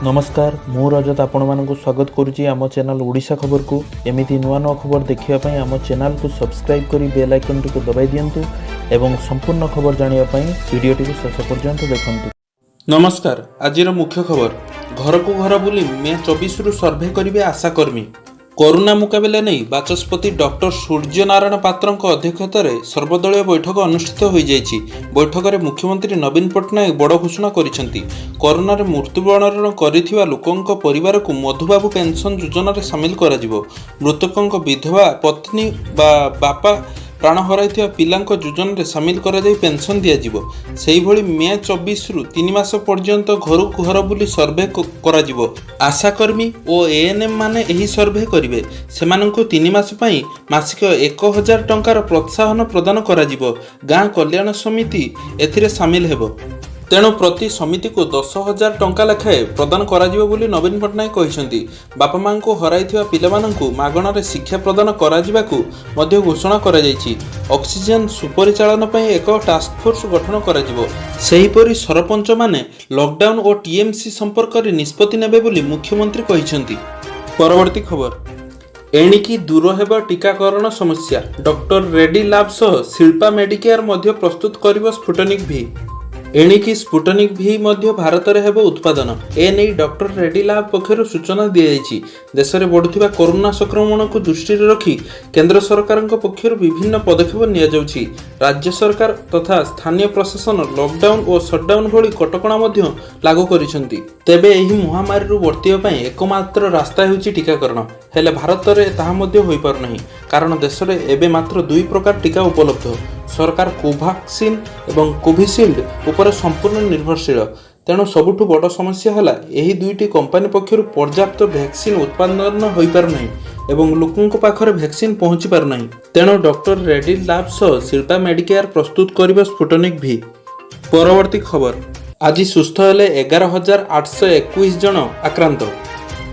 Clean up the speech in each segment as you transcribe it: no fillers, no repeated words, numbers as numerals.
नमस्कार मु रजत आपण मानक स्वागत करुच्ची आम चैनल ओडिशा खबर को एमती नुआ नुआ खबर देखापी आम चैनल को सब्सक्राइब कर बेल आइकन टी दबाई दिंतु एवं संपूर्ण खबर जानापी वीडियो टी शेष पर्यंत देखु। नमस्कार आज मुख्य खबर घर को घर बुली मे 24 रु सर्भे करेंगे आशाकर्मी। कोरोना मुकाबला नहीं बाचस्पति डॉक्टर सूर्यनारायण पात्र अध्यक्षतार सर्वदलीय बैठक अनुष्ठित हो जाइछि। बैठक में मुख्यमंत्री नवीन पट्टनायक बड़ घोषणा करिसेंति। कोरोना रे मृत्युवरण करिथिबा लोकंक परिवार को मधुबाबू पेंशन योजना रे शामिल करा जिवो। मृतकंक विधवा पत्नी बा बापा प्राण हराइथिबा पिलांक योजना रे शामिल करा जाई पेंशन दिया जिवो। सेही भली मे 24 रु 3 मास पर्यंत घर को घर बुली सर्वे करा जिवो। आशाकर्मी और एएनएम माने एही सर्वे करिवे। सेमानंकु 3 मास पई मासिक 1000 टंकार प्रोत्साहन प्रदान करा जिवो। गाँ कल्याण समिति एथिरे शामिल हेबो। तेणु प्रति समिति को 10,000 टंका लेखाए प्रदान करा जिवो बोली नवीन पट्टनायक कहिसेंति। बापा मां को हराइथिबा पिलामानंकु मागणारे शिक्षा प्रदान करा जिबाकु मध्ये घोषणा करा जाइछि। ऑक्सीजन सुपरिचालन पई एक टास्क फोर्स गठन करा जिवो। सेहीपरि सरपंच माने लॉकडाउन और टीएमसी संपर्क रे निष्पत्ति नेबे बोली मुख्यमंत्री कहिसेंति। परवर्ती खबर एणिकी दूर हेबा टीकाकरण समस्या। डॉक्टर रेड्डी लैब सह शिल्पा मेडिकेयर मध्ये प्रस्तुत करिवो स्पुटनिक भी। एणिकी स्पुटनिक भी मध्य भारत में हेब उत्पादन एने डॉक्टर रेड्डी लैब पक्षर सूचना दी जाइछि। देश में बढ़ुवा कोरोना संक्रमण को दृष्टि रखी केंद्र सरकार पक्षर विभिन्न पदक्षेप निया जाउछि। राज्य सरकार तथा स्थानीय प्रशासन लॉकडाउन और शटडाउन भली कटकणा मध्य लागू करिसेंति। तेबे एही महामारी वर्तिबा पई एकमात्र रास्ता हेउछि टीकाकरण। हेले भारत में ताहा मध्य होई पार नहीं, कारण देश में एबे मात्र 2 प्रकार टीका उपलब्ध। सरकार कोवैक्सीन एवं कोविशील्ड उपर संपूर्ण निर्भरशील। तेणु सबुठु बड़ समस्या है यही 2टी कंपनी पक्षर पर्याप्त वैक्सीन उत्पादन हो पार नहीं एवं लोकों पाखरे वैक्सीन पहुंची पार नहीं। तेणु डॉक्टर रेड्डी लैब सह शिल्पा मेडिकेयर प्रस्तुत करिबो स्पुटनिक भी। परवर्ती खबर आज सुस्थ हेले 11,821 जन आक्रांत।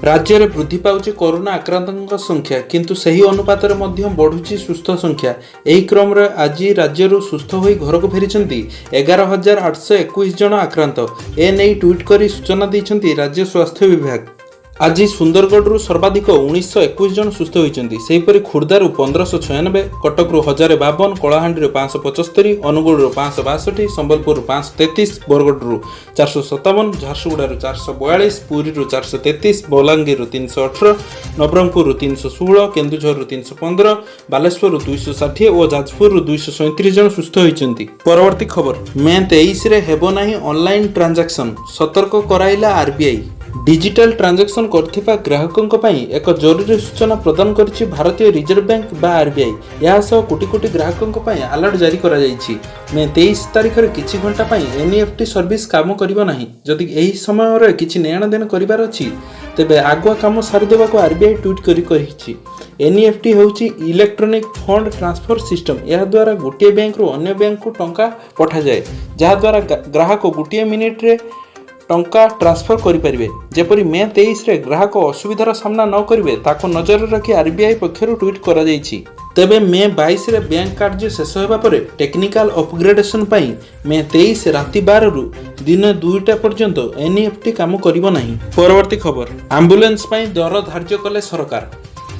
राज्य में वृद्धि पाउछि कोरोना आक्रांतों संख्या, किंतु सही अनुपात में मध्य बढ़ुछि सुस्थ संख्या। एही क्रम रे आज राज्य सुस्थ होई घर को फेरिछंती 11,821 जन आक्रांत। ए नै ट्वीट करी सूचना दैछंती राज्य स्वास्थ्य विभाग। आज सुंदरगढ़ सर्वाधिक 1921 जन सुस्थ होइछंती। सेहीपरि खुर्दारू 1596, कटकरू 1052, कलाहांडी 575, अनुगुलू 562, संबलपुर 533, बरगढ़ 457, झारसुगुड़ा 442, पुरी 433, बलांगीर 318, नवरंगपुर 316, केन्दुझर 315, बालेश्वर 260 और जाजपुर 237 जन सुस्थ होइछंती। परवर्ती खबर मे 23 रे हेबो नाही ऑनलाइन ट्रांजैक्शन, सतर्क कराइला आरबीआई। डिजिटल ट्रांजैक्शन करथिबा ग्राहकों पई एक जरूरी सूचना प्रदान करछि भारतीय रिजर्व बैंक बा आरबीआई। या सह कोटी कोटी ग्राहकों पई अलर्ट जारी करा जाइछि। मे 23 तारिख रे किछि घंटा पई एनईएफटी सर्विस काम करिवो नाही। जदि एही समय रे किछि लेन देन करिवार अछि तेबे आगुआ काम सारि देबा को आरबीआई ट्वीट करी कहिछि। एनईएफटी होउछि इलेक्ट्रॉनिक फंड ट्रांसफर सिस्टम। या द्वारा गोटे बैंक रो अन्य बैंक को टंका पठा जाए, जहा द्वारा ग्राहक गोटे मिनिट रे टंका ट्रांसफर करें। जेपरी मे 23 रे ग्राहक असुविधार सामना न करेंगे ताको नजर रखी आरबीआई पक्षर ट्वीट करा जाइछि। तेबे मे 22 रे बैंक कार्य शेष होगा पर टेक्निकल अपग्रेडेशन पई मे 23 राति 12 रु दिन 2टा पर्यंत एनईएफटी काम करिवो नाही। परवर्ती खबर एम्बुलेंस पई दर धार्य कले सरकार।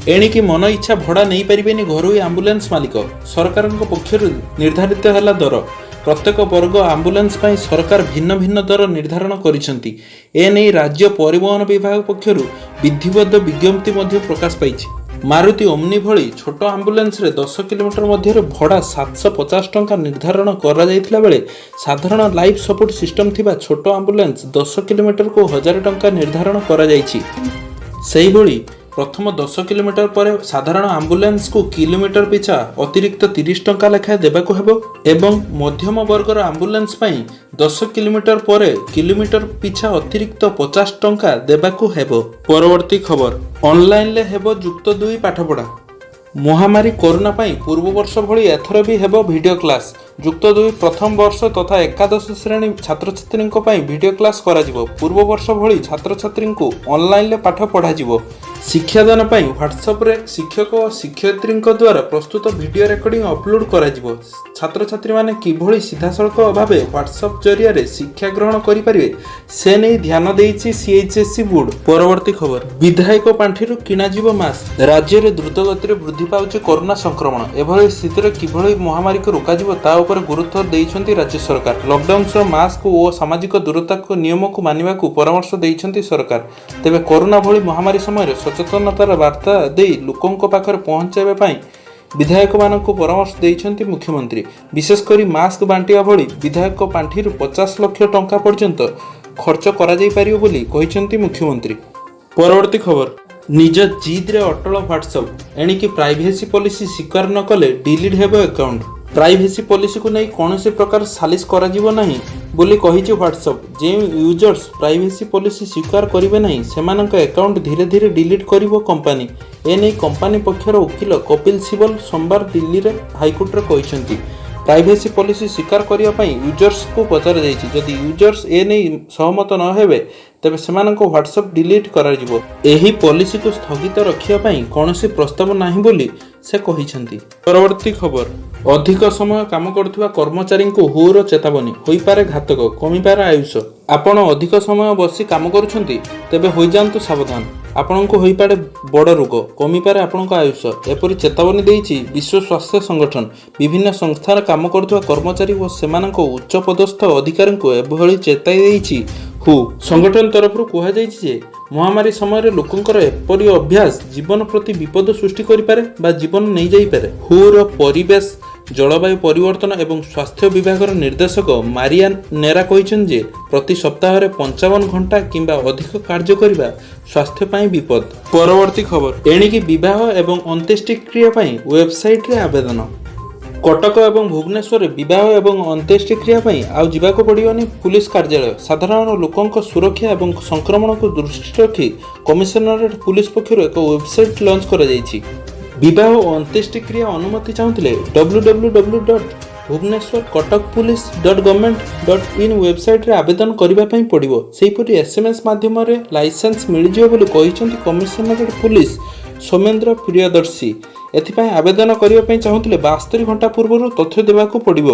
एणिकी मन इच्छा भड़ा नहीं पारिबेनी घरोई एम्बुलेंस मालिक। सरकार पक्षर निर्धारित है दर। प्रत्येक वर्ग एम्बुलेंस पई सरकार भिन्न भिन्न दर निर्धारण करिसेंति। एने राज्य परिवहन विभाग पक्षर विधिबद्ध विज्ञप्ति मध्य प्रकाश पाइछि। मारुति ओमनी भली छोट एम्बुलेंस रे 10 किलोमीटर मध्य भड़ा 750 टंका निर्धारण करा जायथिला बेले साधारण लाइफ सपोर्ट सिस्टम थिबा छोट एम्बुलेंस 10 किलोमीटर को 1000 टंका निर्धारण करा जायछि। सेही भली प्रथम 10 किलोमीटर पर साधारण एम्बुलेंस को किलोमीटर पिछा अतिरिक्त 30 टंका लेखाएं देबाको हेबो एवं मध्यम वर्गर एम्बुलेंस पई 10 किलोमीटर पर किलोमीटर पिछा अतिरिक्त 50 टंका देबाको हेबो। परवर्ती खबर ऑनलाइन ले हेबो युक्त 2 पाठपढ़ा। महामारी कोरोना पाई पूर्व वर्ष भली एथर भी हेबो वीडियो क्लास। युक्त 2 प्रथम वर्ष तथा एकादश श्रेणी छात्र छात्री वीडियो क्लास करा जिवो। पूर्व वर्ष भली छात्र छात्री को ऑनलाइन ले पाठ पढ़ा जिवो। ଶିକ୍ଷାଦାନ ପାଇଁ ହ୍ୱାଟ୍ସଆପ୍ରେ ଶିକ୍ଷକ ଓ ଶିକ୍ଷୟିତ୍ରୀଙ୍କ ଦ୍ୱାରା ପ୍ରସ୍ତୁତ ଭିଡ଼ିଓ ରେକର୍ଡିଂ ଅପଲୋଡ୍ କରାଯିବ। ଛାତ୍ରଛାତ୍ରୀମାନେ କିଭଳି ସିଧାସଳଖ ଭାବେ ହ୍ୱାଟ୍ସଆପ୍ ଜରିଆରେ ଶିକ୍ଷା ଗ୍ରହଣ କରିପାରିବେ ସେ ନେଇ ଧ୍ୟାନ ଦେଇଛି CHSE ବୋର୍ଡ। ପରବର୍ତ୍ତୀ ଖବର, ବିଧାୟକ ପାଣ୍ଠିରୁ କିଣାଯିବ ମାସ୍କ। ରାଜ୍ୟରେ ଦ୍ରୁତଗତିରେ ବୃଦ୍ଧି ପାଉଛି କରୋନା ସଂକ୍ରମଣ। ଏଭଳି ସ୍ଥିତିରେ କିଭଳି ମହାମାରୀକୁ ରୋକାଯିବ ତା ଉପରେ ଗୁରୁତ୍ୱ ଦେଇଛନ୍ତି ରାଜ୍ୟ ସରକାର। ଲକଡାଉନ୍ ସହ ମାସ୍କ ଓ ସାମାଜିକ ଦୂରତା ନିୟମକୁ ମାନିବାକୁ ପରାମର୍ଶ ଦେଇଛନ୍ତି ସରକାର। ତେବେ କରୋନା ଭଳି ମହାମାରୀ ସମୟରେ ସଚେତନତାର ବାର୍ତ୍ତା ଦେଇ ଲୋକଙ୍କ ପାଖରେ ପହଞ୍ଚାଇବା ପାଇଁ ବିଧାୟକମାନଙ୍କୁ ପରାମର୍ଶ ଦେଇଛନ୍ତି ମୁଖ୍ୟମନ୍ତ୍ରୀ। ବିଶେଷ କରି ମାସ୍କ ବାଣ୍ଟିବା ଭଳି ବିଧାୟକ ପାଣ୍ଠିରୁ 50 ଲକ୍ଷ ଟଙ୍କା ପର୍ଯ୍ୟନ୍ତ ଖର୍ଚ୍ଚ କରାଯାଇପାରିବ ବୋଲି କହିଛନ୍ତି ମୁଖ୍ୟମନ୍ତ୍ରୀ। ପରବର୍ତ୍ତୀ ଖବର, ନିଜ ଜିଦ୍ରେ ଅଟଳ ହ୍ୱାଟ୍ସଆପ୍। ଏଣିକି ପ୍ରାଇଭେସି ପଲିସି ସ୍ୱୀକାର ନ କଲେ ଡିଲିଟ୍ ହେବ ଆକାଉଣ୍ଟ। ପ୍ରାଇଭେସି ପଲିସିକୁ ନେଇ କୌଣସି ପ୍ରକାର ସାଲିସ୍ କରାଯିବ ନାହିଁ ବୋଲି କହିଛି ହ୍ୱାଟ୍ସଆପ୍। ଯେଉଁ ୟୁଜର୍ସ ପ୍ରାଇଭେସି ପଲିସି ସ୍ୱୀକାର କରିବେ ନାହିଁ ସେମାନଙ୍କ ଆକାଉଣ୍ଟ ଧୀରେ ଧୀରେ ଡିଲିଟ୍ କରିବ କମ୍ପାନୀ। ଏନେଇ କମ୍ପାନୀ ପକ୍ଷର ଓକିଲ କପିଲ ସିବଲ ସୋମବାର ଦିଲ୍ଲୀରେ ହାଇକୋର୍ଟରେ କହିଛନ୍ତି। ପ୍ରାଇଭେସି ପଲିସି ସ୍ୱୀକାର କରିବା ପାଇଁ ୟୁଜର୍ସଙ୍କୁ ପଚରାଯାଇଛି। ଯଦି ୟୁଜର୍ସ ଏନେଇ ସହମତ ନ ହେବେ ତେବେ ସେମାନଙ୍କ ହ୍ୱାଟ୍ସଆପ୍ ଡିଲିଟ୍ କରାଯିବ। ଏହି ପଲିସିକୁ ସ୍ଥଗିତ ରଖିବା ପାଇଁ କୌଣସି ପ୍ରସ୍ତାବ ନାହିଁ ବୋଲି ସେ କହିଛନ୍ତି। ପରବର୍ତ୍ତୀ ଖବର, ଅଧିକ ସମୟ କାମ କରୁଥିବା କର୍ମଚାରୀଙ୍କୁ ହୁର ଚେତାବନୀ। ହୋଇପାରେ ଘାତକ, କମିପାରେ ଆୟୁଷ। ଆପଣ ଅଧିକ ସମୟ ବସି କାମ କରୁଛନ୍ତି ତେବେ ହୋଇଯାଆନ୍ତୁ ସାବଧାନ। ଆପଣଙ୍କୁ ହୋଇପାରେ ବଡ଼ ରୋଗ, କମିପାରେ ଆପଣଙ୍କ ଆୟୁଷ। ଏପରି ଚେତାବନୀ ଦେଇଛି ବିଶ୍ୱ ସ୍ୱାସ୍ଥ୍ୟ ସଂଗଠନ। ବିଭିନ୍ନ ସଂସ୍ଥାରେ କାମ କରୁଥିବା କର୍ମଚାରୀ ଓ ସେମାନଙ୍କ ଉଚ୍ଚପଦସ୍ଥ ଅଧିକାରୀଙ୍କୁ ଏଭଳି ଚେତାଇ ଦେଇଛି ହୁ। ସଂଗଠନ ତରଫରୁ କୁହାଯାଇଛି ଯେ ମହାମାରୀ ସମୟରେ ଲୋକଙ୍କର ଏପରି ଅଭ୍ୟାସ ଜୀବନ ପ୍ରତି ବିପଦ ସୃଷ୍ଟି କରିପାରେ ବା ଜୀବନ ନେଇଯାଇପାରେ। ହୁର ପରିବେଶ, ଜଳବାୟୁ ପରିବର୍ତ୍ତନ ଏବଂ ସ୍ୱାସ୍ଥ୍ୟ ବିଭାଗର ନିର୍ଦ୍ଦେଶକ ମାରିଆ ନେରା କହିଛନ୍ତି ଯେ ପ୍ରତି ସପ୍ତାହରେ 55 ଘଣ୍ଟା କିମ୍ବା ଅଧିକ କାର୍ଯ୍ୟ କରିବା ସ୍ୱାସ୍ଥ୍ୟ ପାଇଁ ବିପଦ। ପରବର୍ତ୍ତୀ ଖବର, ଏଣିକି ବିବାହ ଏବଂ ଅନ୍ତ୍ୟେଷ୍ଟିକ୍ରିୟା ପାଇଁ ୱେବସାଇଟ୍ରେ ଆବେଦନ। କଟକ ଏବଂ ଭୁବନେଶ୍ୱରରେ ବିବାହ ଏବଂ ଅନ୍ତ୍ୟେଷ୍ଟିକ୍ରିୟା ପାଇଁ ଆଉ ଯିବାକୁ ପଡ଼ିବନି ପୁଲିସ କାର୍ଯ୍ୟାଳୟ। ସାଧାରଣ ଲୋକଙ୍କ ସୁରକ୍ଷା ଏବଂ ସଂକ୍ରମଣକୁ ଦୃଷ୍ଟିରେ ରଖି କମିଶନରେଟ୍ ପୁଲିସ ପକ୍ଷରୁ ଏକ ୱେବସାଇଟ୍ ଲଞ୍ଚ କରାଯାଇଛି। ବିବାହ ଓ ଅନ୍ତ୍ୟେଷ୍ଟିକ୍ରିୟା ଅନୁମତି ଚାହୁଁଥିଲେ www.bhubaneswar-kotakpolice.government.in ୱେବସାଇଟ୍ରେ ଆବେଦନ କରିବା ପାଇଁ ପଡ଼ିବ। ସେହିପରି SMS ମାଧ୍ୟମରେ ଲାଇସେନ୍ସ ମିଳିଯିବ ବୋଲି କହିଛନ୍ତି କମିଶନରେଟ୍ ପୁଲିସ ସୌମେନ୍ଦ୍ର ପ୍ରିୟଦର୍ଶୀ। ଏଥିପାଇଁ ଆବେଦନ କରିବା ପାଇଁ ଚାହୁଁଥିଲେ 72 ଘଣ୍ଟା ପୂର୍ବରୁ ତଥ୍ୟ ଦେବାକୁ ପଡ଼ିବ।